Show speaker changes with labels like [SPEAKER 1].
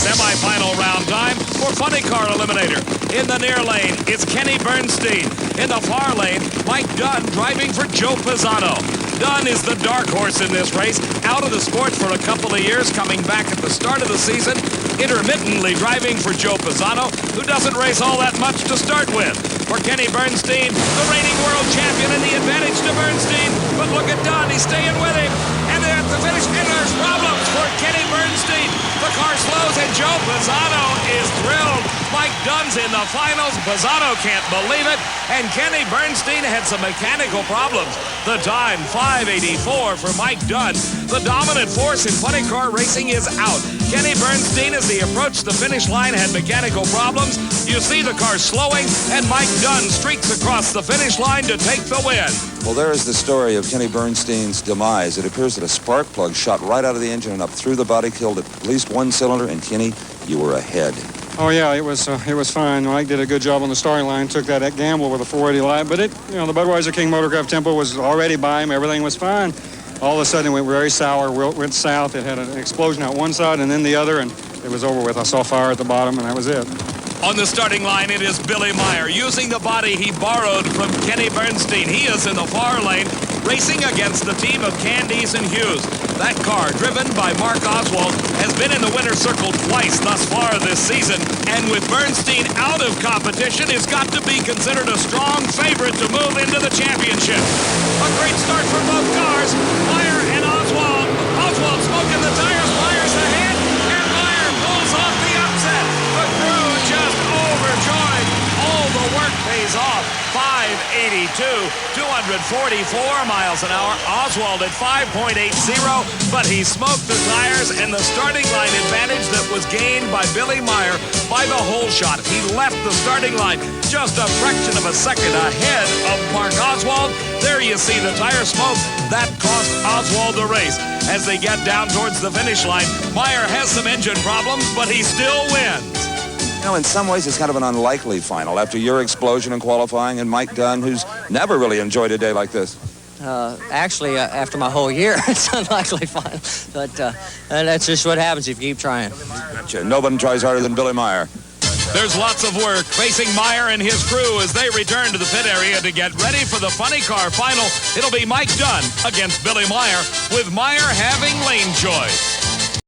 [SPEAKER 1] semifinal round time for Funny Car Eliminator. In the near lane, it's Kenny Bernstein. In the far lane, Mike Dunn driving for Joe Pisano. Dunn is the dark horse in this race, out of the sport for a couple of years, coming back at the start of the season, intermittently driving for Joe Pisano, who doesn't race all that much to start with. For Kenny Bernstein, the reigning world champion, and the advantage to Bernstein. But look at Dunn, he's staying with him. And at the finish, and there's problems for Kenny Bernstein. The car slows, and Joe Pisano is thrilled. Mike Dunn's in the finals. Pisano can't believe it. And Kenny Bernstein had some mechanical problems. The time, 5:84 for Mike Dunn. The dominant force in funny car racing is out. Kenny Bernstein, as he approached the finish line, had mechanical problems. You see the car slowing, and Mike Dunn streaks across the finish line to take the win.
[SPEAKER 2] Well, there is the story of Kenny Bernstein's demise. It appears that a spark plug shot right out of the engine and up through the body, killed at least one cylinder, and Kenny, you were ahead.
[SPEAKER 3] Oh yeah, it was fine. Mike did a good job on the starting line, took that gamble with a 480 light, but the Budweiser King Motorcraft tempo was already by him. Everything was fine. All of a sudden it went very sour, went south. It had an explosion out one side and then the other, and it was over with. I saw fire at the bottom, and that was it.
[SPEAKER 1] On the starting line, it is Billy Meyer, using the body he borrowed from Kenny Bernstein. He is in the far lane, racing against the team of Candies and Hughes. That car, driven by Mark Oswald, has been in the winner's circle twice thus far this season, and with Bernstein out of competition, is got to be considered a strong favorite to move into the championship. A great start for both cars, Meyer and Oswald. Oswald smoking the tires, Meyer's ahead, and Meyer pulls off the upset. The crew just overjoyed. All the work pays off. 582, 244 miles an hour. Oswald at 5.80, but he smoked the tires, and the starting line advantage that was gained by Billy Meyer by the whole shot. He left the starting line just a fraction of a second ahead of Mark Oswald. There you see the tire smoke. That cost Oswald the race. As they get down towards the finish line, Meyer has some engine problems, but he still wins.
[SPEAKER 2] In some ways, it's kind of an unlikely final after your explosion in qualifying and Mike Dunn, who's never really enjoyed a day like this.
[SPEAKER 4] Actually, after my whole year, it's an unlikely final. But that's just what happens if you keep trying.
[SPEAKER 2] Gotcha. Nobody tries harder than Billy Meyer.
[SPEAKER 1] There's lots of work facing Meyer and his crew as they return to the pit area to get ready for the funny car final. It'll be Mike Dunn against Billy Meyer, with Meyer having lane choice.